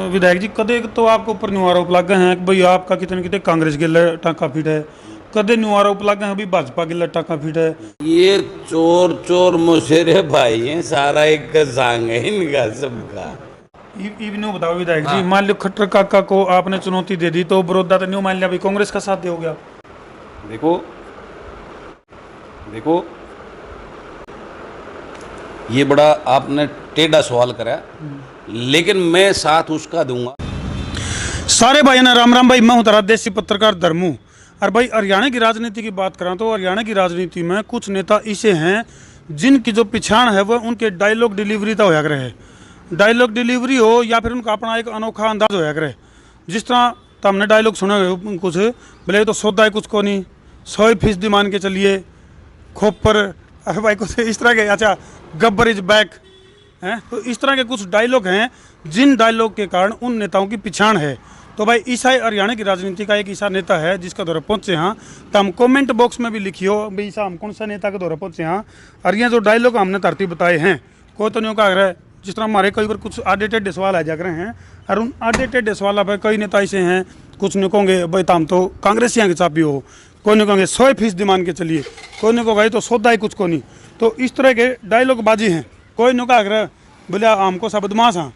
विधायक जी कदे तो आपके ऊपर न्यू आरोप लग गए हैं कि भाई आपका कितने कितने कांग्रेस के टाका फीट है, कदे न्यू आरोप लग गए हैं अभी भाजपा के टाका फीट है। ये चोर चोर मुशेरे भाई हैं, सारा एक संग है इनका सबका। न्यू बताओ विधायक जी, मान लो खट्टर काका को आपने चुनौती दे दी तो बड़ौदा तो न्यू मान लिया भाई कांग्रेस का साथ दोगे आप। देखो देखो ये बड़ा आपने टेढ़ा सवाल करा, लेकिन मैं साथ उसका दूंगा। सारे भाई ना राम राम भाई, मैं हूं तारा देसी पत्रकार धर्मू। और भाई हरियाणा की राजनीति की बात करा तो हरियाणा की राजनीति में कुछ नेता ऐसे हैं जिनकी जो पिछाड़ है वह उनके डायलॉग डिलीवरी तो होया करे, डायलॉग डिलीवरी हो या फिर उनका अपना एक अनोखा अंदाज होया करे। जिस तरह तो हमने डायलॉग सुने हुए कुछ बोले तो सौदा है कुछ को नहीं, 100% मान के चलिए खोपर, अरे भाई कुछ इस तरह के, अच्छा गब्बर इज बैक हैं, तो इस तरह के कुछ डायलॉग हैं जिन डायलॉग के कारण उन नेताओं की पिछाड़ है। तो भाई ईसा हरियाणा की राजनीति का एक ऐसा नेता है जिसका दौरा पहुंचे हाँ, तो हम कमेंट बॉक्स में भी लिखियो भाई ईसा हम कौन सा नेता के दौरा पहुंचे हाँ। और ये जो डायलॉग हमने धरती बताए हैं कोई तो नहीं कहा है, जिस तरह हमारे कई बार कुछ आधे टेढ़े सवाल आ जा रहे हैं और उन आधे टेढ़े सवाल पर कई नेता ऐसे हैं, कुछ नहीं कहोगे भाई हम तो कांग्रेसियाँ के चापी हो, कोई नहीं कहोगे 100% मान के चलिए, कोई नहीं कहोगे तो सौदा ही कुछ को नहीं। तो इस तरह के डायलॉग बाजी हैं, कोई नहीं कहा बोले हमको सब बदमाश हाँ,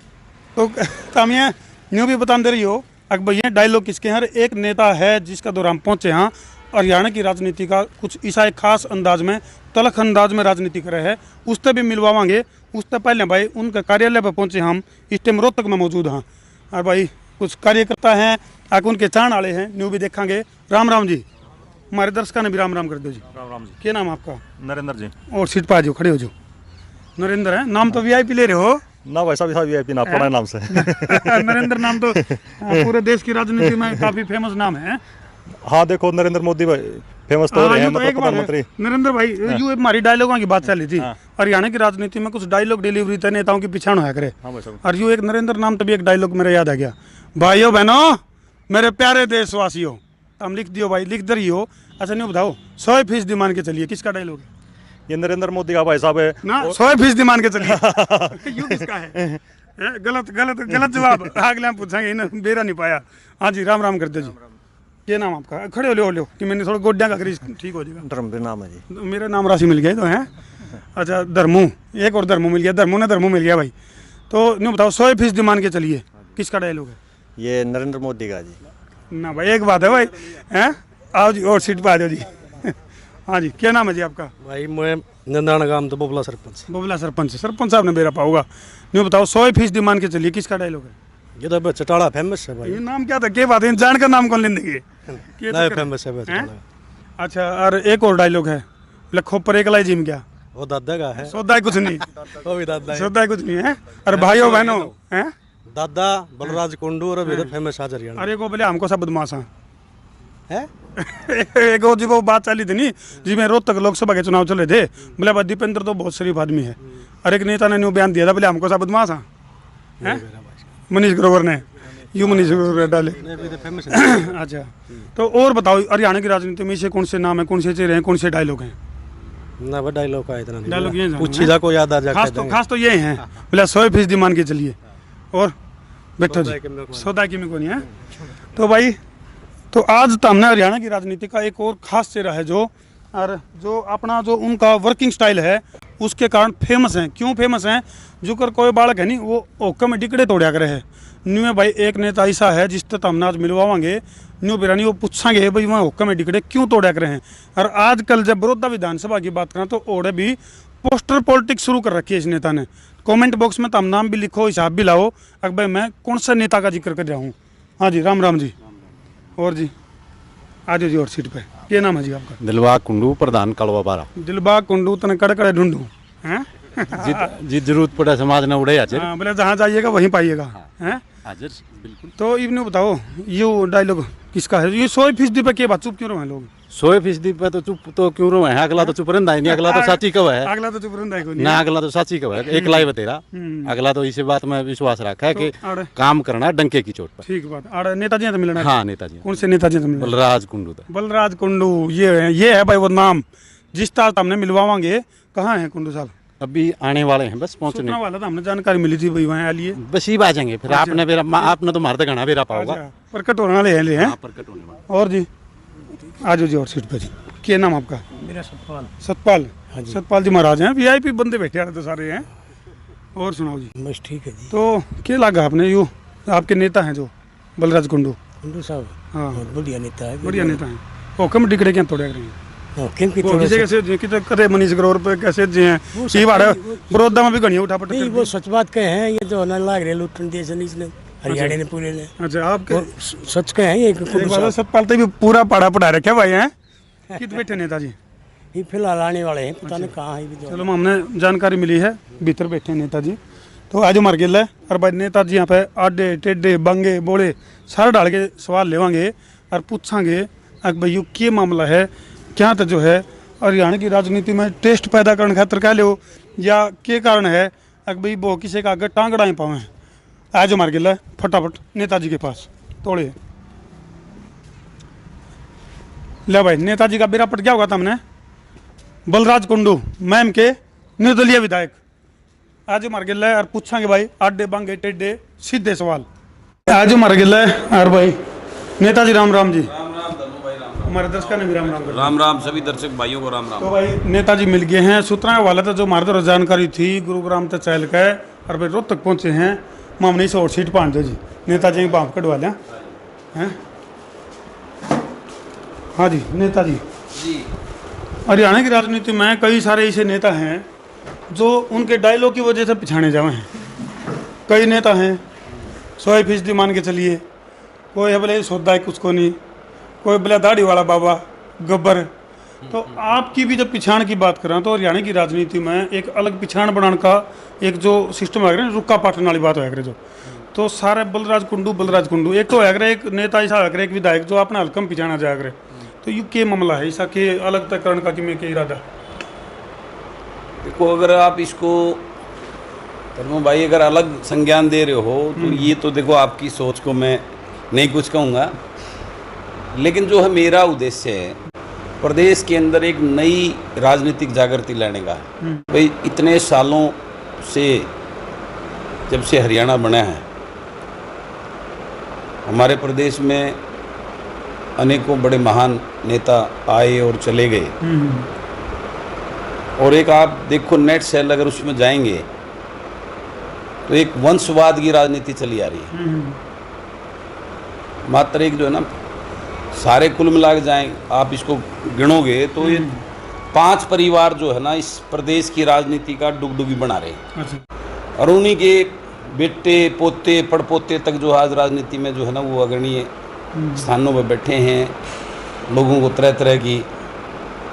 तो हम ये न्यू भी बता दे रही हो अगर भैया डायलॉग किसके हैं। एक नेता है जिसका दौर हम पहुँचे हाँ, हरियाणा की राजनीति का कुछ ऐसा एक खास अंदाज में तलख अंदाज में राजनीति कर रहे हैं, उससे भी मिलवाएंगे। उससे पहले भाई उनके कार्यालय पर पहुँचे हम, इस टाइम रोहतक में मौजूद हाँ। और भाई कुछ कार्यकर्ता हैं आगे उनके चाहने वाले हैं, न्यू भी देखेंगे। राम राम जी, हमारे दर्शकों ने भी राम राम कर दो जी। राम राम जी। क्या नाम आपका? नरेंद्र जी। और सीट पर आ जाओ, खड़े हो जाओ। नरेंद्र है नाम, तो वीआईपी ले रहे हो ना वैसा भी वीआईपी ना पड़ा नाम से। नरेंद्र नाम तो पूरे देश की राजनीति में काफी फेमस नाम है। हाँ देखो नरेंद्र मोदी भाई फेमस तो रहे हैं, मतलब प्रधानमंत्री। नरेंद्र भाई यू हमारी डायलॉगों की बात चल रही थी, हरियाणा की राजनीति में कुछ डायलॉग डिलीवरी तय नेताओं की पिछाड़ होया करे। और यू एक नरेंद्र नाम तभी एक डायलॉग मेरा याद आ गया, भाइयों बहनों मेरे प्यारे देशवासियों, हम लिख दियो भाई, लिख दे रही हो। अच्छा नहीं बताओ 100% मान के चलिए किसका डायलॉग है? ये नरेंद्र मोदी का भाई साहब है ना, 100% मान के चलिए। यू किसका है? गलत गलत गलत जवाब अगले हम पूछेंगे, इन्हें बेरा नहीं पाया। हाँ जी राम राम करते जी। क्या नाम आपका? खड़े हो लो कि मैंने थोड़ा गोड्या का करीज ठीक हो जाएगा। धर्म नाम है जी। मेरा नाम राशि मिल गया तो है। अच्छा धर्मू, एक और धर्मू मिल गया, धर्मू मिल गया भाई। तो नहीं बताओ 100% मान के चलिए किसका डायलॉग है? ये नरेंद्र मोदी का जी। ना भाई एक बात है भाई, हैं आओ जी और सीट पर आ जाओ जी। हाँ जी क्या नाम है जी आपका? भाई मैं नंदाना गांव तो बोबला सरपंच। बोबला सरपंच, सरपंच साहब ने बेरा पाऊंगा। नहीं बताओ 100% मान के चलिए किसका डायलॉग है? ये तो चटाड़ा फेमस है भाई। ये नाम क्या था, क्या बात है, जान का नाम कौन ले देंगे? नहीं फेमस है चटाड़ा। अच्छा और एक और डायलॉग है, लखों पर एक लाई जिम गया, वो दादा का है। सौदा कुछ नहीं। वो भी दादा है। सौदा कुछ नहीं है। अरे भाइयों बहनों हैं, दादा बलराज कुंडू और अभी फेमस आज हरियाणा। अरे को बोले हमको सब बदमाश है। एक और जी वो बात चली थी नहीं जी, में रोहतक लोकसभा के चुनाव चले थे, बोले भाई दीपेंद्र तो बहुत शरीफ आदमी है, और एक नेता ने न्यू बयान दिया था बोले हमको सब बदमाश हैं। मनीष ग्रोवर ने, यू मनीष ग्रोवर डाले। अच्छा तो और बताओ हरियाणा की राजनीति में से कौन से नाम है, कौन से चेहरे हैं, कौन से डायलॉग हैं? ना वो डायलॉग का इतना नहीं। डायलॉग ये पूछी जा को याद आ जाए। खास तो ये हैं बोले 100% मान के चलिए। और बैठो जी, सौदा की में कौन है। तो भाई तो आज तो हमने हरियाणा की राजनीति का एक और खास चेहरा है जो, और जो अपना जो उनका वर्किंग स्टाइल है उसके कारण फेमस हैं। क्यों फेमस हैं? जो कर कोई बालक है नहीं वो ओक्का में डिकड़े तोड़ा करे है। न्यू में भाई एक नेता ऐसा है जिससे तो हमने आज मिलवाएंगे, न्यू बिरानी वो पूछेंगे भाई वहाँ ओक्का में डिकड़े क्यों तोड़ा करे हैं। और आजकल जब बड़ौदा विधानसभा की बात करें तो ओड़े भी पोस्टर पॉलिटिक्स शुरू कर रखी है इस नेता ने। कमेंट बॉक्स में तो हम नाम भी लिखो, हिसाब भी लाओ अगर भाई मैं कौन सा नेता का जिक्र कर रहा हूँ। हाँ जी राम राम जी। और जी आ जाओ जी और सीट पे। क्या नाम है जी आपका? दिलबाग कुंडू, प्रधान कड़वा बारा। दिलबाग कुंडू तने कड़े ढूंढू हैं। जी जरूरत पड़े समाज ने उड़े हाजिर। हाँ बोले जहाँ जाइएगा वहीं पाइएगा हैं हाजिर बिल्कुल। तो इवने बताओ ये डायलॉग किसका है? ये 100% पे के बात चुप क्यों रहे लोग? 100% पे तो चुप तो क्यों रहे हैं? अगला तो चुप रहता ही नहीं, अगला तो साची कब है अगला तो चुप रहता है ना, अगला तो साची कब है। एक लाइव तेरा अगला तो इसी बात में विश्वास रखा है कि काम करना डंके की चोट पर। ठीक बात। और नेताजी से मिलना? हाँ नेताजी। कौन से नेताजी से मिलना? बलराज कुंडू। बलराज कुंडू ये है भाई वो नाम जिस तरह हमने मिलवाएंगे। कहाँ है कुंडू साहब? अभी आने वाले हैं, बस पहुंचने सूचना वाला था, हमने जानकारी मिली थी भाई वहाँ आ लिए। बस ही आ जाएंगे फिर। आपने तो मारते घना भी रहा पाओगा। प्रकट होने वाले हैं हाँ, प्रकट होने वाला। और जी आज जी और सीट पे जी, क्या नाम आपका? मेरा सतपाल। सतपाल। सतपाल जी महाराज हैं, वीआईपी बंदे बैठे हैं तो सारे हैं। और सुनाओ जी। बस ठीक है जी। तो क्या लगा आपने यू आपके नेता हैं जो बलराज कुंडू? कुंडू साहब हाँ बहुत बढ़िया नेता है। बढ़िया नेता हैं। हुक्म डिकड़े क्या तोड़े करेंगे क्योंकि वो किसी कैसे किते करे मनीष ग्रोवर पे कैसे जी हैं सी बाड़े बड़ौदा में भी घनी उठा पटक नहीं, कर वो सच बात कहे हैं, ये तो ना लाग रहे लुटन देश इसने हरियाणा ने पूरे ने। अच्छा आपके वो सच कहे हैं ये एक बात सतपाल तो भी पूरा पाड़ा पढ़ा रखे भाई हैं कित बैठे नेताजी? ये फिलहाल आने वाले हैं, पता नहीं कहाँ है। चलो हमने जानकारी मिली है भीतर बैठे नेताजी। तो आज मर गया है और भाई नेताजी यहाँ पे आडे टेढ़े बंगे बोले सारे डाल के सवाल लेवांगे और पूछांगे अक भाई यू क्या मामला है, क्या तो जो है हरियाणा की राजनीति में टेस्ट पैदा करने खातर कह लो या क्या कारण है अक भाई वो किसी का आगे टांग अड़ाई पावे। आज मर गया है फटाफट नेताजी के पास तोड़े ले भाई। नेताजी का बेरा पट क्या होगा हमने बलराज कुंडू मैम के निर्दलीय विधायक आज मर गया है और पूछांगे भाई आडे बांगे टेढ़े सीधे सवाल। आज मर गया है और भाई नेताजी राम राम जी। हमारे दर्शकों ने भी राम राम कर राम राम सभी दर्शक भाइयों को राम राम। तो भाई नेताजी मिल गए हैं। सूत्रा वाला था जो हमारे तो जानकारी थी गुरुग्राम तक चल के और भाई रोहतक पहुंचे हैं। मामनी से और सीट पान दो जी नेताजी की बाप कटवा लें हैं। हाँ जी नेताजी जी हरियाणा की राजनीति में कई सारे ऐसे नेता हैं जो उनके डायलॉग की वजह से पिछाने जाए हैं। कई नेता हैं 100% मान के चलिए, कोई है बोले सौदा है कुछ को नहीं, कोई बोले दाढ़ी वाला बाबा गब्बर। तो आपकी भी जब पिछाण की बात करें तो हरियाणा की राजनीति में एक अलग पिछाण बनाने का एक जो सिस्टम है रुक्का पाटन वाली बात है जो। तो सारे बलराज कुंडू एक तो है एक नेता ऐसा है एक विधायक जो अपना हल्कम पिछाना जाया करे। तो ये क्या मामला है ऐसा के अलग तक करने का कि मैं क्या इरादा? देखो अगर आप इसको धर्मो भाई अगर अलग संज्ञान दे रहे हो तो ये तो देखो आपकी सोच को मैं नहीं कुछ कहूँगा, लेकिन जो है मेरा उद्देश्य है प्रदेश के अंदर एक नई राजनीतिक जागृति लाने का है। भाई इतने सालों से जब से हरियाणा बना है हमारे प्रदेश में अनेकों बड़े महान नेता आए और चले गए। और एक आप देखो नेट सेल अगर उसमें जाएंगे तो एक वंशवाद की राजनीति चली आ रही है। मात्र एक जो है ना सारे कुल मिला के जाएं आप इसको गिनोगे तो ये 5 परिवार जो है ना इस प्रदेश की राजनीति का डुगडुगी बना रहे हैं। अच्छा। और उन्हीं के बेटे पोते पड़पोते तक जो आज राजनीति में जो है ना वो अग्रणीय स्थानों पर बैठे हैं, लोगों को तरह तरह की।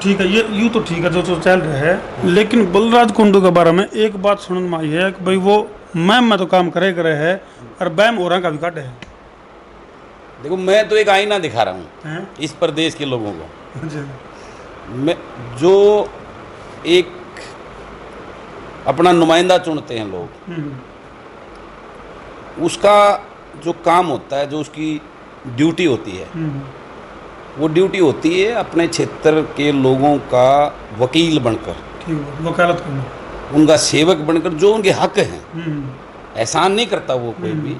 ठीक है ये यूँ तो ठीक है जो चल रहा है, लेकिन बलराज कुंडू के बारे में एक बात सुनने में आई है कि भाई वो मैम में तो काम करे है और बैम और का भी काटे है। देखो मैं तो एक आईना दिखा रहा हूँ इस प्रदेश के लोगों को। मैं जो एक अपना नुमाइंदा चुनते हैं लोग, उसका जो काम होता है जो उसकी ड्यूटी होती है वो ड्यूटी होती है अपने क्षेत्र के लोगों का वकील बनकर, वकालत करना, उनका सेवक बनकर जो उनके हक हैं। एहसान नहीं करता वो कोई भी,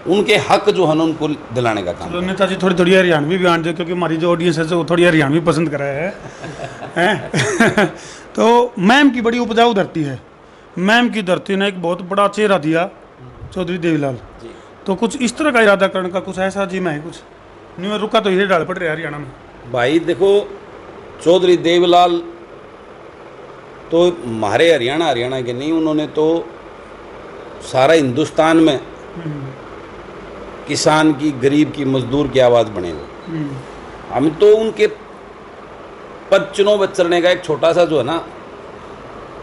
उनके हक जो है ना उनको दिलाने का काम। चलो नेताजी थोड़ी हरियाणवी भी आन दे क्योंकि हमारी जो ऑडियंस है वो थोड़ी हरियाणवी पसंद कर रहा है तो मैम की बड़ी उपजाऊ धरती है। मैम की धरती ने एक बहुत बड़ा चेहरा दिया चौधरी देवीलाल। तो कुछ इस तरह का इरादा करने का कुछ ऐसा जी में है कुछ नहीं में रुका तो ये डाल पड़ रहा है हरियाणा में। भाई देखो चौधरी देवीलाल तो हमारे हरियाणा के नहीं, उन्होंने तो सारा हिंदुस्तान में किसान की गरीब की मजदूर की आवाज़ बने हुए। हम तो उनके पद चुनाव चलने का एक छोटा सा जो है ना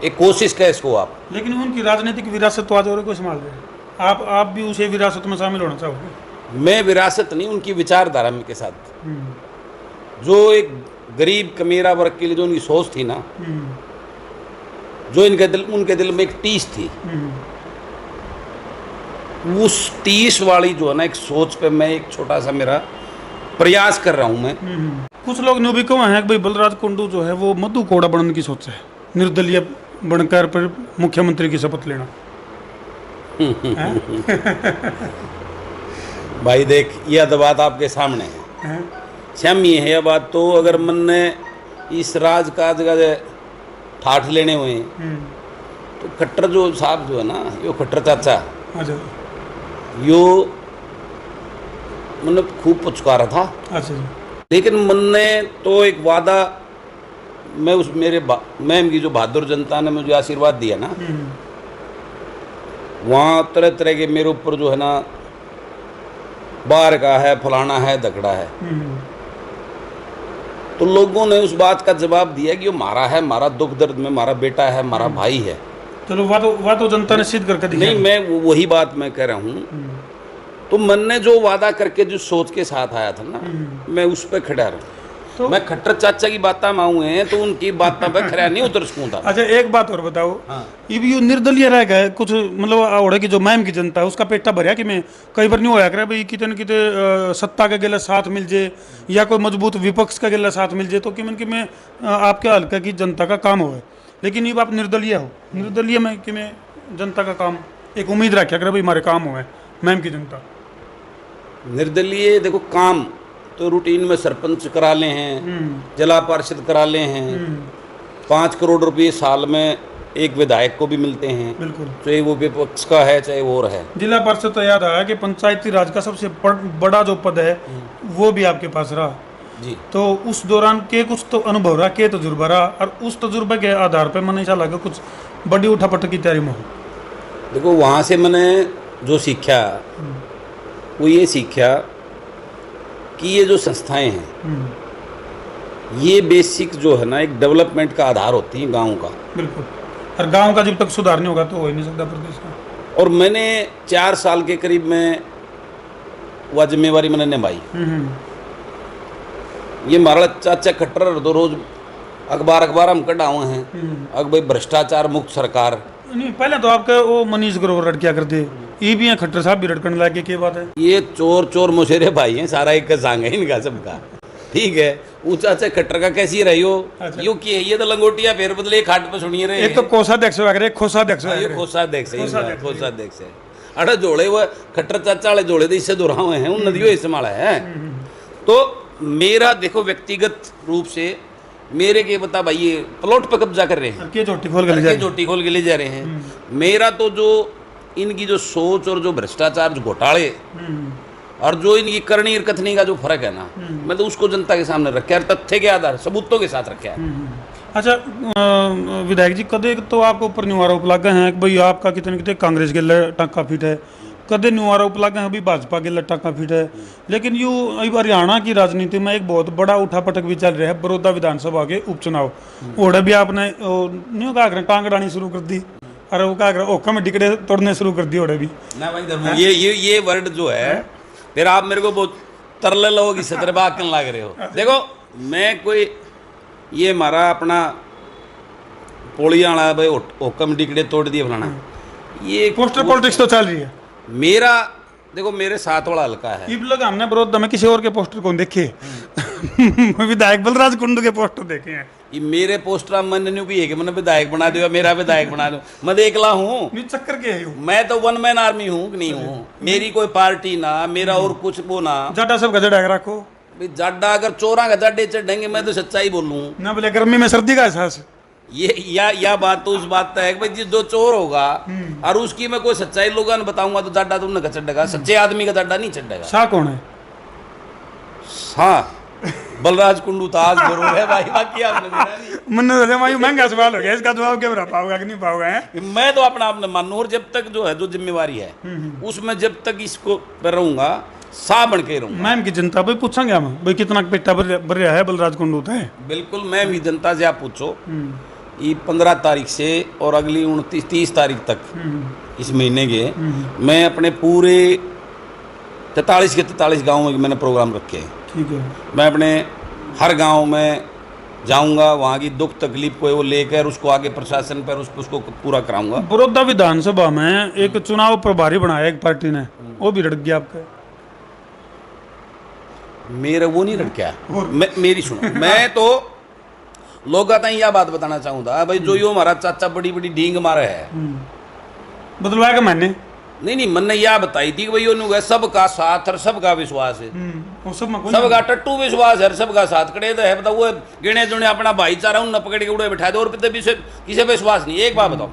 एक कोशिश का इसको आप। लेकिन उनकी राजनीतिक विरासत तो आज और को संभाल रहे हैं। आप भी उसे विरासत में शामिल होना चाहोगे? मैं विरासत नहीं, उनकी विचारधारा के साथ जो एक गरीब कमेरा वर्ग के लिए जो उनकी सोच थी ना, जो उनके दिल में एक टीस थी, उस टीस वाली जो है ना एक सोच पे मैं एक छोटा सा मेरा प्रयास कर रहा हूँ मैं। कुछ लोग न्यू भी कहा है कि भाई बलराज कुंडू जो है वो मधु कोड़ा बनने की सोच है, निर्दलीय बनकर फिर मुख्यमंत्री की शपथ लेना? भाई देख, यह तो बात आपके सामने है। हैं? श्याम ये है यह बात, तो अगर मन ने इस राजकाज का जो ठाठ लेने हुए हैं, तो खट्टर जो साहब जो है ना, यो खट्टर चाचा, अच्छा यो मतलब खूब पुचकारा था। अच्छा जी। लेकिन मन ने तो एक वादा, मैं उस मैम की जो बहादुर जनता ने मुझे आशीर्वाद दिया ना, वहाँ तरह तरह के मेरे ऊपर जो है ना, बाहर का है, फलाना है, दकड़ा है, तो लोगों ने उस बात का जवाब दिया कि वो मारा है, मारा दुख दर्द में मारा बेटा है, मारा भाई है। चलो वह तो जनता ने सिद्ध करके दिखाया। नहीं, मैं वही बात मैं कह रहा हूँ। तो मन ने जो वादा करके जो सोच के साथ आया था ना, मैं उस पर खड़ा रहूँ। तो मैं खट्टर चाचा की बातें मांगू हैं, तो उनकी बातों पर खड़ा नहीं उतर सकूँ। अच्छा एक बात और बताओ, हाँ। ये भी निर्दलीय रह गए कुछ, मतलब ओढ़े की जो मैम की जनता है उसका पेटा भरिया कि मैं कई बार नहीं होया करे भाई, कितने न कितने सत्ता के गिला साथ मिल जाए या कोई मजबूत विपक्ष का गिला साथ मिल जाए, तो कि मैं आपके हल्का की जनता का काम हो। लेकिन ये आप निर्दलीय हो, निर्दलीय में कि मैं जनता का काम एक उम्मीद रखा करे भाई हमारे काम हुए मैम की जनता। निर्दलीय देखो, काम तो रूटीन में सरपंच करा ले हैं, जिला पार्षद करा ले हैं, 5 करोड़ रुपए साल में एक विधायक को भी मिलते हैं। बिल्कुल, चाहे वो विपक्ष का है चाहे वो और है। जिला पार्षद तो याद आया कि पंचायती राज का सबसे बड़ा जो पद है वो भी आपके पास रहा जी। तो उस दौरान के कुछ तो अनुभव रहा, के तजुर्बा रहा, और उस तजुर्बे के आधार पर मैंने ऐसा लगा कुछ बड़ी उठापटक की तैयारी में हो। देखो, वहाँ से मैंने जो सीखा वो ये सीखा कि ये जो संस्थाएं हैं, ये बेसिक जो है ना, एक डेवलपमेंट का आधार होती है गाँव का। बिल्कुल, और गांव का जब तक सुधार नहीं होगा तो हो ही नहीं सकता प्रदेश का। और मैंने 4 साल के करीब में वह जिम्मेवारी मैंने निभाई। ये हमारा चाचा खट्टर तो रोज अखबार हम कढ़ाए हैं, अब भाई भ्रष्टाचार मुक्त सरकार। नहीं, पहले तो आपके वो मनीष ग्रोवर रट क्या करते, ये भी हैं खट्टर साहब भी रटकने लगे, क्या बात है? ये चोर मुशेरे भाई हैं, सारा एक का सांग है इनका सबका, ठीक है। ऊंचा चाचा खट्टर का कैसी रही हो, अच्छा। यो की है, ये तो लंगोटिया फेर बदले खाट पे सुनिए रहे। एक तो कोषाध्यक्ष वगैरह, कोषाध्यक्ष ये कोषाध्यक्ष है, कोषाध्यक्ष है। अरे जोड़े वो खट्टर चाचा वाले जोड़े तो इससे दोहरा हुए हैं, उन नदियों इससे माला है। तो मेरा देखो व्यक्तिगत रूप से मेरे के बता भाई, ये प्लॉट पर कब्जा कर रहे हैं, के चोटी खोल के चोटी खोल के ले जा रहे हैं। मेरा तो जो इनकी जो सोच और जो भ्रष्टाचार, जो घोटाले और जो इनकी करनी और कथनी का जो फर्क है ना, मैं तो उसको जनता के सामने रखा है, तथ्य के आधार सबूतों के साथ रखा है। अच्छा विधायक जी, कदे तो आपको ऊपर न्यू आरोप लगे हैं कि भाई आपका कितने कितने कांग्रेस के टाँका फिट है, कदे न्यू आरोप लगे हैं अभी भाजपा के टाँका फिट है। लेकिन यू हरियाणा की राजनीति में एक बहुत बड़ा उठापटक भी चल रहा है, बड़ौदा विधानसभा के उपचुनाव। ओढ़े भी आपने न्यू कहा टांग अड़ानी शुरू कर दी, और वो कहा ओखा में टिकड़े तोड़ने शुरू कर दी ओढ़े भी ना भाई धर्म, ये वर्ड जो है, फिर आप मेरे को बहुत तरले लोगों की सतर बात करने लग रहे हो। देखो, मैं कोई ये हमारा अपना पोलिया वाला भाई ओखा में टिकड़े तोड़ दिए फलाना, ये पोस्टर पॉलिटिक्स तो चल रही है। मेरा देखो, मेरे साथ वाला हल्का है। ये लोग हमने बड़ौदा में किसी और के पोस्टर कौन देखे? विधायक बलराज कुंडू के पोस्टर देखे हैं। ये मेरे पोस्टर मैंने नहीं की है कि मैंने विधायक बना दिया, मेरा विधायक बना दो, मैं एकला हूँ। चक्कर के है मैं तो 1 मैन आर्मी हूँ कि नहीं हूँ, मेरी कोई पार्टी ना, मेरा और कुछ वो ना। जाटा सब गजड़ रखो जाडा, अगर चोरा का जाडे चढ़ेंगे, मैं तो सच्चाई बोलूँ ना, बोले गर्मी में सर्दी का एहसास। ये या बात तो उस बात तक है कि भाई जो चोर होगा और उसकी मैं कोई सच्चाई लोगों ने बताऊंगा तो जाडा तुमने का चढ़ेगा, सच्चे आदमी का जाडा नहीं चढ़ेगा। शाह कौन है? हाँ, बलराज कुंडू ताज जरूर है भाई, बाकी आपने मन महंगा सवाल हो गया, इसका जवाब क्या बता पाओगे कि नहीं पाओगे? मैं तो अपना आपने मानू, और जब तक जो है जो जिम्मेवारी है उसमें जब तक इसको पर रहूंगा, सा बन के रहूंगा। मैम की जनता भाई पूछेंगे हम भाई कितना पेटा भर रहा है बलराज कुंडू है? बिल्कुल, मैं भी जनता से आप पूछो, ये 15 तारीख से और अगली 29-30 तारीख तक इस महीने के मैं अपने पूरे 43 के 43 गाँव में मैंने प्रोग्राम रखे हैं। ठीक है, मैं अपने हर गांव में जाऊंगा, वहाँ की दुख तकलीफ को वो लेकर उसको आगे प्रशासन पर उसको पूरा कराऊंगा। बड़ौदा विधानसभा में एक चुनाव प्रभारी बनाया एक पार्टी ने, वो भी रट गया आपका। मेरा वो नहीं रट गया, मेरी सुनो, मैं तो लोग आता यह बात बताना चाहूँगा भाई, जो यो हमारा चाचा बड़ी बड़ी डींग मारे है, बदलवाएगा मैंने नहीं मन ने यह बताई थी कि भाई उन्होंने सबका साथ और सबका विश्वास है, वो सब में कोई सबका टट्टू विश्वास है, सबका साथ कड़े तो है। बताओ वो गिने जुने अपना भाईचारा उन पकड़ के उड़े बिठा दो और किसी विश्वास नहीं। एक बात बताओ,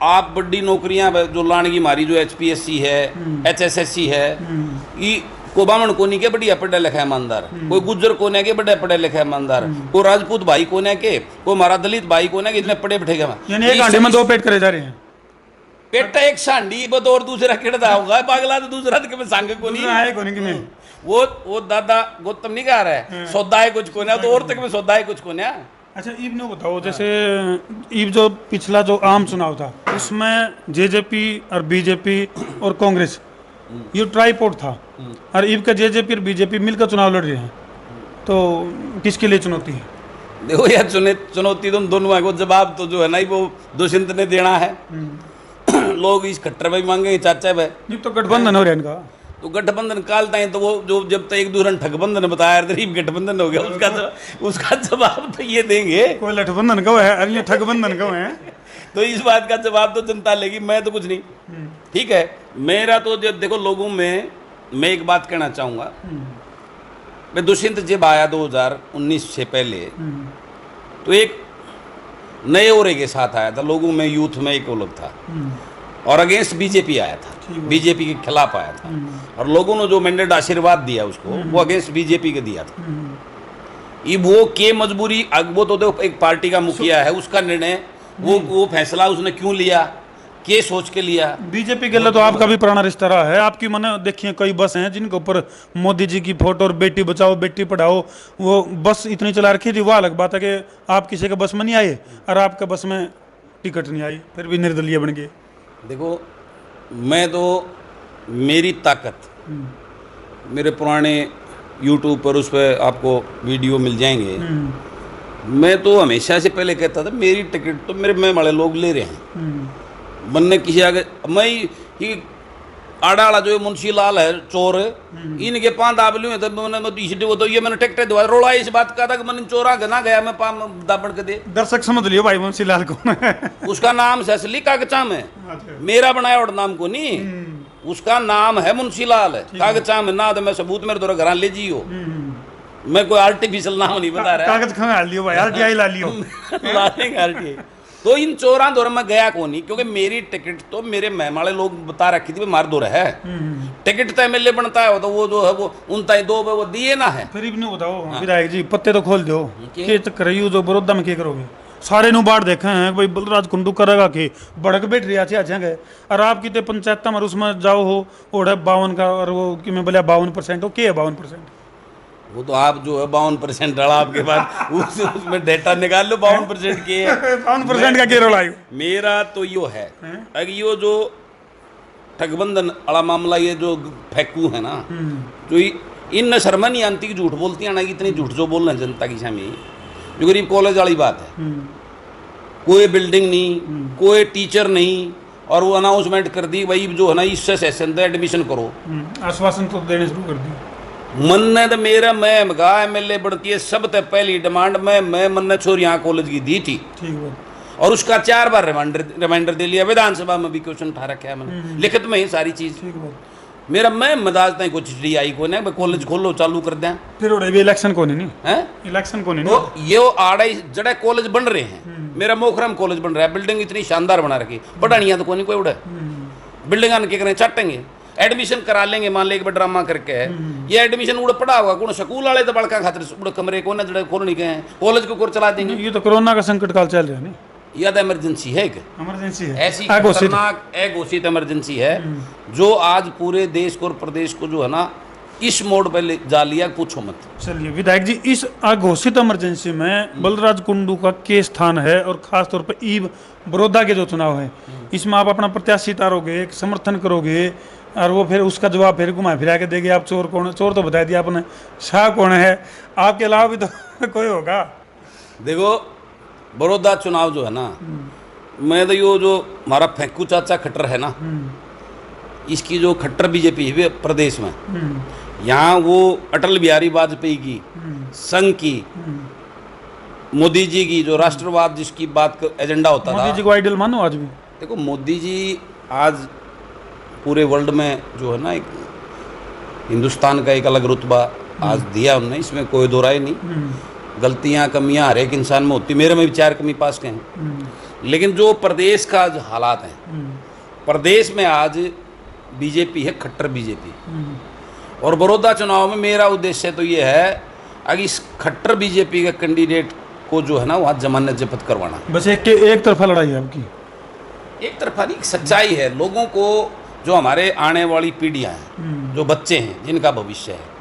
आप बड़ी नौकरियां जो लाने की मारी, जो HPSC है, HSSC है, ये को बामण कोनी के बढ़िया पढ़े लिखे ईमानदार, कोई गुज्जर कोने के बड़े पढ़े लिखे ईमानदार, कोई राजपूत भाई कोने के, कोई हमारा दलित भाई कोने के, इतने पढ़े बैठे गए, यानी एक घंटे में 2 पेट करे जा रहे हैं। पेट एक सांडी बद और दूसरा किड़दा होगा पागला, तो दूसरा तो के संग को नहीं है कोनी कि नहीं, वो दादा गौतम नहीं कह रहा है सौदा है कुछ को ना, तो और तक में सौदा है कुछ को ना। अच्छा ईब ने बताओ, जैसे ईब जो पिछला जो आम चुनाव था उसमें JJP और BJP और कांग्रेस ये ट्राईपोर्ट था, और ईब का JJP और BJP मिलकर चुनाव लड़ रहे हैं, तो किसके लिए चुनौती है? देखो यार, चुनौती तो दोनों है, को जवाब तो जो है ना वो दुष्यंत ने देना है। लोग इस खट्टर भाई मांगे चाचा भाई, ये तो गठबंधन हो रहा है इनका, तो गठबंधन कालता है, तो वो जो जब तक एक दूसरे ने ठगबंधन बताया गरीब गठबंधन हो गया, उसका जवाब तो ये देंगे, कोई गठबंधन कब है और ये ठगबंधन कब है, तो इस बात का जवाब तो जनता लेगी, मैं तो कुछ नहीं। ठीक है, मेरा तो जब देखो लोगों में मैं एक बात कहना चाहूँगा, मैं दुष्यंत जब आया 2019 से पहले, तो एक नए ओरे के साथ आया था, लोगों में यूथ में एक अलग था, और अगेंस्ट BJP आया था, BJP के खिलाफ आया था, और लोगों ने जो मैंडेट आशीर्वाद दिया उसको, वो अगेंस्ट BJP के दिया था। ये वो के मजबूरी, वो तो देखो एक पार्टी का मुखिया है, उसका निर्णय, वो फैसला उसने क्यों लिया, के सोच के लिया। BJP के लिए तो आपका भी पुराना रिश्ता रहा है, आपकी मैंने देखिए कई बस हैं जिनके ऊपर मोदी जी की फोटो और बेटी बचाओ बेटी पढ़ाओ वो बस इतनी चला रखी थी। वो अलग बात है कि आप किसी के बस में नहीं आए और आपके बस में टिकट नहीं आई, फिर भी निर्दलीय बन गए। देखो मैं तो, मेरी ताकत, मेरे पुराने YouTube पर उस पर आपको वीडियो मिल जाएंगे, मैं तो हमेशा से पहले कहता था मेरी टिकट तो मेरे में वाले लोग ले रहे हैं, बनने किसी आगे मैं ही आड़ा वाला जो मुंशी लाल है चोर, इनके 5 दाबलू है, तो ये मैंने टिकट दवा रोड़ा इस बात का था कि मैंने चोरा गना गया, मैं 5 दाबड़ के दे। दर्शक समझ लियो भाई मुंशी लाल कौन है। उसका नाम सैसली कागचाम है, मेरा बनाया और नाम को नहीं, उसका नाम है मुंशी लाल है, कागचाम है ना, तो मैं सबूत मेरे द्वारा घर ले जियो, मैं कोई आर्टिफिशियल नाम नहीं बता रहा, कागज खा लियो भाई, RTI ला लियो। RTI। तो इन चोरा दौर में गया को नहीं, क्योंकि मेरी टिकट तो मेरे महमाले लोग बता रखी थी मार दो है, टिकट तो MLA बनता है, तो वो जो है वो उनता ही 2 वो दिए ना है। फिर भी बताओ विधायक जी, पत्ते तो खोल दो के चक्कर जो बड़ौदा में क्या करोगे? सारे नु बाढ़ देखे हैं भाई, बलराज कुंडू करेगा कि भड़क बैठ रही अच्छा गए, और आप कितने पंचायत में उसमें जाओ हो ओढ़े 52 का, और वो कि मैं बोलिया 52% हो, क्या है 52%? वो तो आप जो है 52% डाला आपके पास, उसमें डेटा निकाल लो 52% के 52% का क्या रोल आयु? मेरा तो यो है, अगर यो जो ठगबंधन वाला मामला, ये जो फेंकू है ना, जो इन शर्मा नहीं आती की झूठ बोलती है ना, इतनी झूठ जो बोल रहे हैं जनता की सामने, जो गरीब कॉलेज वाली बात है, कोई बिल्डिंग नहीं, कोई टीचर नहीं, और वो अनाउंसमेंट कर दी भाई जो है ना इससे सेशन दे एडमिशन करो, आश्वासन तो देने शुरू कर दी। मन ने तो मेरा मैं मगा MLA बढ़ती है, सब तक पहली डिमांड मैं मन ने छोरी यहाँ कॉलेज की दी थी, ठीक है, और उसका 4 बार रिमाइंडर दे लिया, विधानसभा में भी क्वेश्चन उठा रखा है मैंने, लिखित में ही सारी चीज। मेरा मैं मदाज तक कुछ चिट्ठी आई को नहीं, कॉलेज खोलो चालू कर दें, फिर भी इलेक्शन को नहीं है, इलेक्शन को नहीं, तो ये आड़ा जड़े कॉलेज बन रहे हैं, मेरा मोखरम कॉलेज बन रहा है, बिल्डिंग इतनी शानदार बना रखी, पढ़ानियाँ तो कोई उड़े, बिल्डिंग आने के करें चाटेंगे, एडमिशन करा लेंगे, मान ले एक बार ड्रामा करके है, ये एडमिशन उड़ पड़ा होगा कौन स्कूल वाले तो बड़का खातिर उड़ कमरे को ना जड़े खोलने के हैं, कॉलेज को चला देंगे। ये तो कोरोना का संकट काल चल रहा है नहीं, यह तो इमरजेंसी है, इमरजेंसी है, ऐसी खतरनाक अघोषित इमरजेंसी है जो आज पूरे देश को और प्रदेश को जो है ना इस मोड पे जा लिया, पूछो मत। चलिए विधायक जी, इस अघोषित इमरजेंसी में बलराज कुंडू का के स्थान है, और खास तौर पर ईब बड़ौदा के जो चुनाव है इसमें आप अपना प्रत्याशी तारोगे, समर्थन करोगे, और वो फिर उसका जवाब फिर घुमा फिरा के देंगे आप चोर कौन है, चोर तो बता दिया आपने, शाह कौन है, आपके अलावा भी तो कोई होगा। देखो बड़ौदा चुनाव जो है ना, मैं तो यो जो हमारा फेंकू चाचा खट्टर है ना, इसकी जो खट्टर BJP है प्रदेश में, यहाँ वो अटल बिहारी वाजपेयी की संघ की मोदी जी की जो राष्ट्रवाद जिसकी एजेंडा होता था, मोदी जी को आइडियल मानो आज भी? देखो मोदी जी आज पूरे वर्ल्ड में जो है ना एक हिंदुस्तान का एक अलग रुतबा आज दिया उन्होंने, इसमें कोई दो राय नहीं। गलतियां कमियां हर एक इंसान में होती, मेरे में भी 4 कमी पास के हैं। लेकिन जो प्रदेश का जो हालात हैं, प्रदेश में आज बीजेपी है, खट्टर बीजेपी। और बड़ौदा चुनाव में मेरा उद्देश्य तो ये है अगर इस खट्टर बीजेपी के कैंडिडेट को जो है ना वहाँ जमानत जब्त करवाना। बस एक तरफा लड़ाई है आपकी? एक तरफा नहीं, सच्चाई है। लोगों को जो हमारे आने वाली पीढ़ियां हैं, जो बच्चे हैं, जिनका भविष्य है,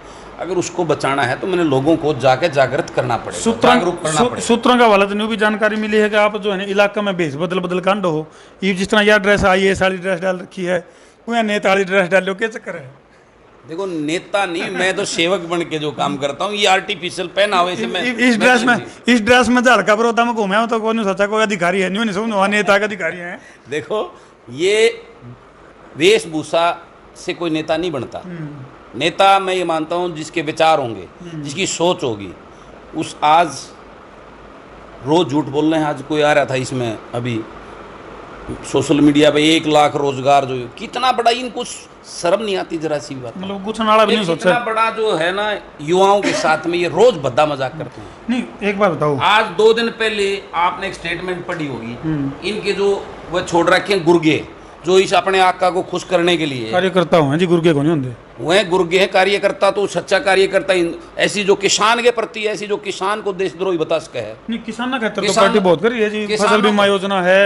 अगर उसको बचाना है तो मैंने लोगों को जाके जागृत करना पड़ेगा, जागरूक करना पड़ेगा। सूत्रों का हवाला तो भी जानकारी मिली है कि आप जो है ना इलाका में भेष बदल कांड हो, ये जिस तरह यह ड्रेस आई है, साड़ी ड्रेस डाल रखी है, कोई नेता वाली ड्रेस डाल लो, क्या चक्कर है? देखो नेता नहीं, मैं तो सेवक बन के जो काम करता हूँ, ये आर्टिफिशियल पहनावे से मैं इस ड्रेस में हल्का बड़ौदा में घूमे तो कोई सोचा कोई अधिकारी है, नहीं समझो नेता का अधिकारी है। देखो ये वेशभूषा से कोई नेता नहीं बनता। नेता मैं ये मानता हूँ जिसके विचार होंगे, जिसकी सोच होगी। उस आज रोज झूठ बोल रहे हैं। आज कोई आ रहा था इसमें अभी सोशल मीडिया पे 1 लाख रोजगार, जो कितना बड़ा, इनको शर्म नहीं आती जरा सी बात? मतलब कुछ नाड़ा भी नहीं सोचा। इतना बड़ा जो है ना युवाओं के साथ में ये रोज भद्दा मजाक करते हैं। नहीं, एक बार बताओ, आज 2 दिन पहले आपने एक स्टेटमेंट पढ़ी होगी, इनके जो वह छोड़ रखे हैं गुर्गे, जो इस अपने आका को खुश करने के लिए कार्यकर्ता हैं जी, गुर्गे को नहीं होंगे, वह गुर्गे हैं कार्यकर्ता। तो सच्चा कार्यकर्ता ऐसी जो किसान के प्रति, ऐसी जो किसान को देशद्रोही बता सके है। नहीं, किसान ना कहते तो पार्टी बहुत कर रही है जी, फसल बीमा योजना है,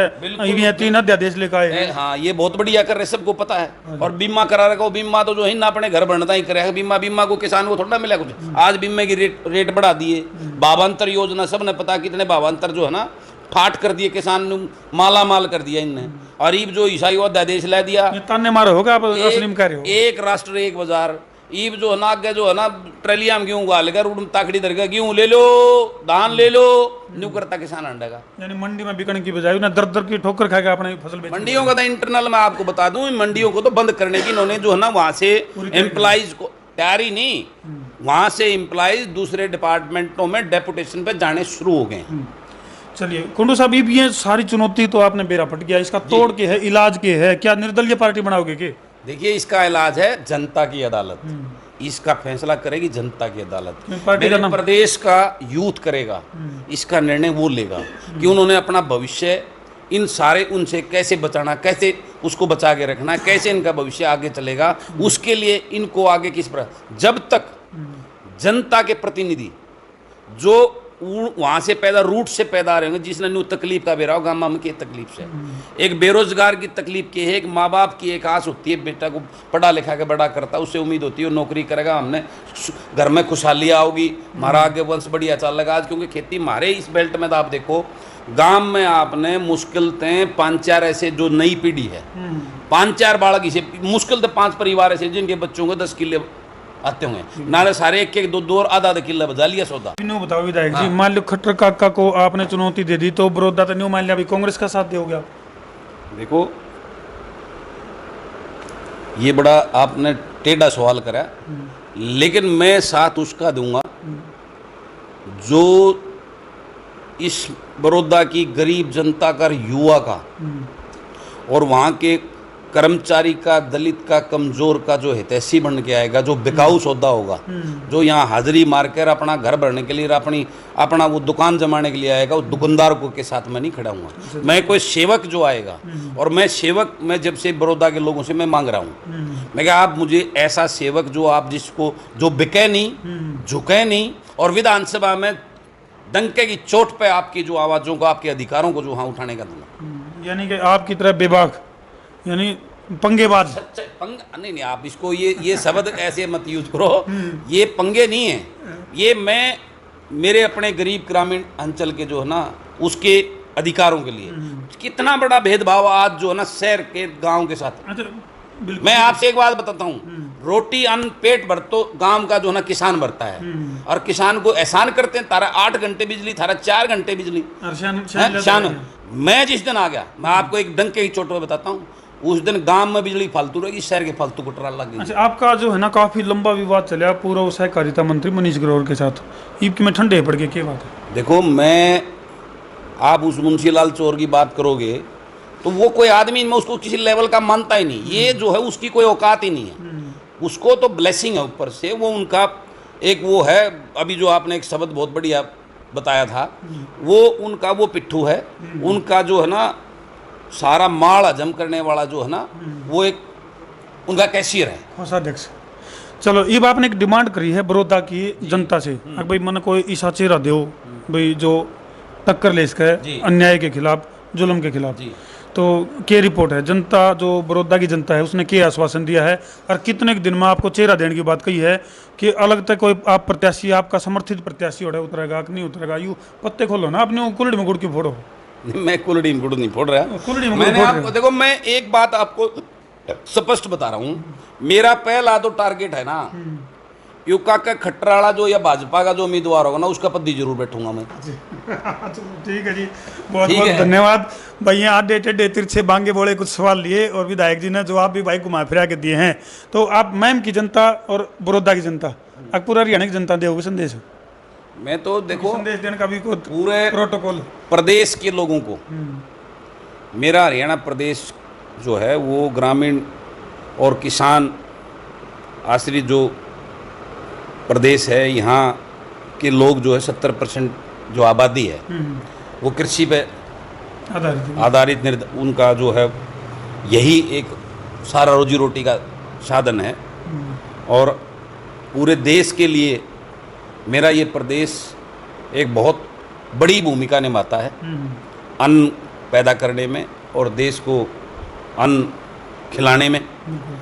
ये 3 अध्यादेश लेकर आए हैं। हाँ, ये बहुत बढ़िया कर रहे, सबको पता है। और बीमा करा रखा, बीमा तो जो है ना अपने घर बनता ही करे। बीमा को किसान को थोड़ा मिला कुछ। आज बीमे की रेट बढ़ा दिए। भावांतर योजना सबने पता, कितने भावांतर जो है ना फाट कर दिए, किसान माला माल कर दिया इनने। और ईब जो ईसाई अध्यादेश ला दिया, ताने मारे होगा आप असलीम कह रहे हो। एक राष्ट्र एक बाजार। ईब जो है ना आगे जो है ना ट्रेलिया में गेहूँ गाल कर ताकड़ी दर का गेहूँ ले लो, धान ले लो, न्यू करता किसान अंडा का। यानी मंडी में बिकने की बजाय उन्हें दर की ठोकर खा के अपने फसल बेच। मंडियों का तो इंटरनल मैं आपको बता दूं, मंडियों को तो बंद करने की इन्होंने जो है ना वहाँ से एम्प्लॉइज को तैयारी नहीं, वहाँ से एम्प्लॉइज दूसरे डिपार्टमेंटों में डेपुटेशन पे जाने शुरू हो गए। चलिए कुंडू साहब, ये सारी चुनौती तो आपने बेरा फट गया, इसका तोड़ के है, इलाज के है, क्या निर्दलीय पार्टी बनाओगे के? देखिए, इसका इलाज है जनता की अदालत। इसका फैसला करेगी जनता की अदालत। मेरे प्रदेश का यूथ करेगा इसका निर्णय, वो लेगा कि उन्होंने अपना भविष्य इन सारे उनसे कैसे बचाना, कैसे उसको बचा के रखना, कैसे इनका भविष्य आगे चलेगा। उसके लिए इनको आगे किस प्रकार, जब तक जनता के प्रतिनिधि जो वहाँ से पैदा, रूट से पैदा रहेंगे, जिसने न्यू तकलीफ का बेरा हो, गामा में की तकलीफ से, एक बेरोजगार की तकलीफ की है, एक माँ बाप की एक आस होती है, बेटा को पढ़ा लिखा के बड़ा करता, उससे उम्मीद होती है वो नौकरी करेगा, हमने घर में खुशहाली आओगी, हमारा आगे वंश बढ़िया चलेगा। आज क्योंकि खेती हमारे इस बेल्ट में तो आप देखो, गांव में आपने मुश्किल से 5-4 ऐसे जो नई पीढ़ी है, 5-4 बालक इसे मुश्किल से 5 परिवार ऐसे जिनके बच्चों को 10 किले आते होंगे, नाले सारे एक दो और आधा किला बजा लिया सौदा। बताओ विधायक जी, मान लो खट्टर काका को आपने चुनौती दे दी तो बड़ौदा तो न्यू मान लिया, अभी कांग्रेस का साथ दोगे आप? देखो, ये बड़ा आपने टेढ़ा सवाल करा, लेकिन मैं साथ उसका दूंगा जो इस बड़ौदा की गरीब जनता का, युवा का और वहाँ के कर्मचारी का, दलित का, कमजोर का जो हितैषी बन के आएगा, जो बिकाऊ सौदा होगा, जो यहाँ हाजिरी मारकर अपना घर भरने के लिए, अपना वो दुकान जमाने के लिए आएगा, उस दुकानदार को के साथ मैं नहीं खड़ा हूँ। मैं कोई सेवक जो आएगा, और मैं सेवक, मैं जब से बड़ौदा के लोगों से मैं मांग रहा हूँ, मैं क्या आप मुझे ऐसा सेवक जो आप जिसको जो बिके नहीं, झुके नहीं, और विधानसभा में डंके की चोट पे आपकी जो आवाज़ों को, आपके अधिकारों को जो वहाँ उठाने का दूंगा। यानी कि आपकी तरह बेबाक, यानी पंगेबाज। नहीं, आप इसको ये शब्द ऐसे मत यूज करो, ये पंगे नहीं है, ये मैं मेरे अपने गरीब ग्रामीण अंचल के जो है ना उसके अधिकारों के लिए। कितना बड़ा भेदभाव आज जो है ना शहर के गांव के साथ। मैं आपसे एक बात बताता हूँ, रोटी अन्न पेट भर तो गांव का जो है ना किसान भरता है, और किसान को एहसान करते हैं, तारा 8 घंटे बिजली, तारा 4 घंटे बिजली। मैं जिस दिन आ गया, मैं आपको एक डंके की चोट में बताता हूँ, उस दिन गांव में बिजली फालतू रहेगी, शहर के फालतू कुटरा लग गई। अच्छा, आपका जो है ना काफी लंबा विवाद चला पूर्व सहकारिता मंत्री मनीष ग्रोवर के साथ, ईब की में ठंडे पड़ गए, क्या बात है? देखो आप उस मुंशीलाल चोर की बात करोगे तो वो कोई आदमी, मैं उसको किसी लेवल का मानता ही नहीं। ये जो है उसकी कोई औकात ही नहीं है। उसको तो ब्लेसिंग है ऊपर से, वो उनका एक वो है। अभी जो आपने एक शब्द बहुत बढ़िया बताया था, वो उनका वो पिट्ठू है, उनका जो है ना सारा माल हजम करने वाला जो है ना, वो एक उनका कैशियर है, कोषाध्यक्ष। चलो ये आपने एक डिमांड करी है बड़ौदा की जनता से, भाई मन कोई ऐसा चेहरा दो भाई जो टक्कर ले सके अन्याय के खिलाफ, जुल्म के खिलाफ। तो क्या रिपोर्ट है, जनता जो बड़ौदा की जनता है उसने क्या आश्वासन दिया है और कितने दिन में आपको चेहरा देने की बात कही है कि अलग तक कोई आप प्रत्याशी, आपका समर्थित प्रत्याशी हो उतरेगा कि नहीं उतरेगा? यू पत्ते खोलो ना, अपने कुल्हड़ी में गुड़ की फोड़ो। मैं कुल्हड़ी में गुड़ नहीं फोड़ रहा, कुल्हड़ी में मैंने आपको देखो, मैं एक बात आपको स्पष्ट बता रहा हूँ। मेरा पहला तो टारगेट है ना, यूका का खट्टराला जो या भाजपा का जो उम्मीदवार होगा ना, उसका पद जरूर बैठूंगा मैं। ठीक है जी, बहुत बहुत धन्यवाद। भाई यहाँ आधे टेढ़े तिरछे बांगे बोले कुछ सवाल लिए और विधायक जी ने जवाब भी भाई घुमा फिरा के दिए हैं। तो आप मैम की जनता और बड़ौदा की जनता, पूरा हरियाणा की जनता दोगे संदेश? मैं तो देखो संदेश देने का भी पूरे प्रोटोकॉल प्रदेश के लोगों को, मेरा हरियाणा प्रदेश जो है वो ग्रामीण और किसान आश्रित जो प्रदेश है, यहाँ के लोग जो है 70% जो आबादी है वो कृषि पे आधारित उनका जो है यही एक सारा रोजी रोटी का साधन है। और पूरे देश के लिए मेरा ये प्रदेश एक बहुत बड़ी भूमिका निभाता है अन्न पैदा करने में और देश को अन्न खिलाने में,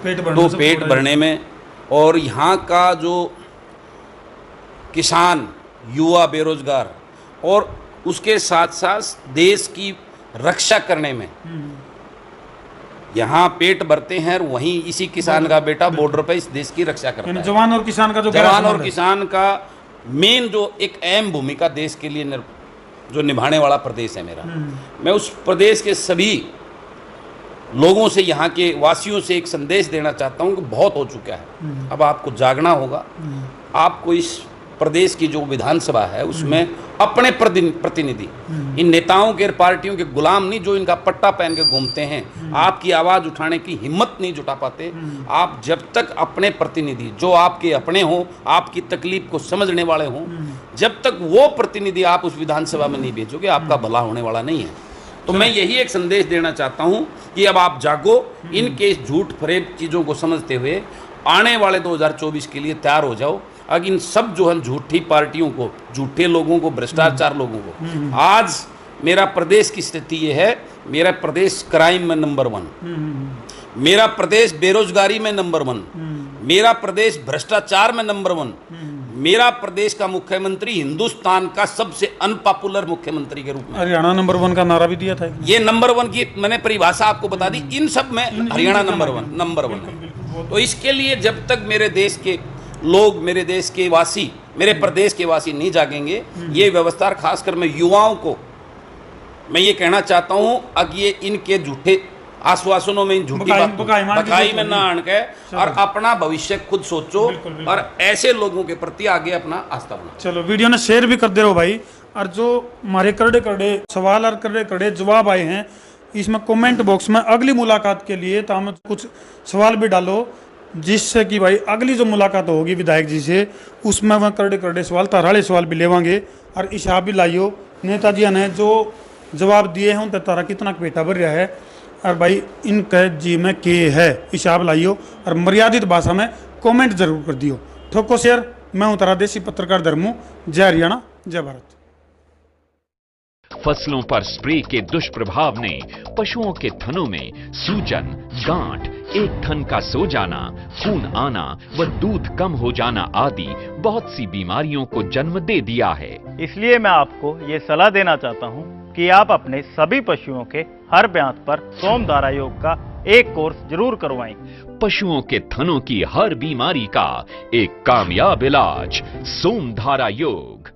पेट भरने में। और यहाँ का जो किसान, युवा, बेरोजगार और उसके साथ साथ देश की रक्षा करने में यहाँ पेट भरते हैं, और वहीं इसी किसान का बेटा बॉर्डर पे इस देश की रक्षा करता है। जवान और किसान का जो जवान और किसान का मेन जो एक अहम भूमिका देश के लिए जो निभाने वाला प्रदेश है मेरा। मैं उस प्रदेश के सभी लोगों से, यहाँ के वासियों से एक संदेश देना चाहता हूँ कि बहुत हो चुका है, अब आपको जागना होगा। आपको इस प्रदेश की जो विधानसभा है उसमें अपने प्रतिनिधि, इन नेताओं के पार्टियों के गुलाम नहीं जो इनका पट्टा पहन के घूमते हैं, आपकी आवाज़ उठाने की हिम्मत नहीं जुटा पाते। आप जब तक अपने प्रतिनिधि जो आपके अपने हों, आपकी तकलीफ को समझने वाले हों, जब तक वो प्रतिनिधि आप उस विधानसभा में नहीं भेजोगे, आपका भला होने वाला नहीं है। तो मैं यही एक संदेश देना चाहता हूँ कि अब आप जागो, इनके इस झूठ फरेब चीज़ों को समझते हुए आने वाले 2024 के लिए तैयार हो जाओ। अगर इन सब जो है झूठी पार्टियों को, झूठे लोगों को, भ्रष्टाचार लोगों को, आज मेरा प्रदेश की स्थिति ये है, मेरा प्रदेश क्राइम में नंबर 1, मेरा प्रदेश बेरोजगारी में नंबर 1, मेरा प्रदेश भ्रष्टाचार में नंबर 1, मेरा प्रदेश का मुख्यमंत्री हिंदुस्तान का सबसे अनपॉपुलर मुख्यमंत्री के रूप में, हरियाणा नंबर 1 का नारा भी दिया था। ये नंबर 1 की मैंने परिभाषा आपको बता दी। इन सब में हरियाणा नंबर 1 है। तो इसके लिए जब तक मेरे देश के लोग, मेरे देश के वासी, मेरे प्रदेश के वासी नहीं जागेंगे, ये व्यवस्था, खासकर मैं युवाओं को मैं ये कहना चाहता हूँ, अब ये इनके झूठे आश्वासनों में, झूठी बकाई में ना आन के और अपना भविष्य खुद सोचो और ऐसे लोगों के प्रति आगे अपना आस्था बनाओ। चलो वीडियो ने शेयर भी कर दे रहो भाई। और जो हमारे करड़े सवाल और करड़े जवाब आए हैं, इसमें कमेंट बॉक्स में अगली मुलाकात के लिए तो हम कुछ सवाल भी डालो, जिससे कि भाई अगली जो मुलाकात होगी विधायक जी से, उसमें वह करड़े सवाल, ताराले सवाल भी लेवांगे। और हिसाब भी लाइयो, नेताजी ने जो जवाब दिए हैं उन तारा कितना पेटा भर रहा है, और भाई इनके जी में के है, हिसाब लाइयो और मर्यादित भाषा में कमेंट जरूर कर दियो। ठोको शेयर। मैं हूँ तारा देसी पत्रकार धर्मू। जय हरियाणा, जय भारत। फसलों पर स्प्रे के दुष्प्रभाव ने पशुओं के थनों में सूजन, गांठ, एक थन का सो जाना, खून आना व दूध कम हो जाना आदि बहुत सी बीमारियों को जन्म दे दिया है। इसलिए मैं आपको ये सलाह देना चाहता हूँ कि आप अपने सभी पशुओं के हर ब्यांत पर सोमधारा योग का एक कोर्स जरूर करवाएं। पशुओं के थनों की हर बीमारी का एक कामयाब इलाज, सोमधारा योग।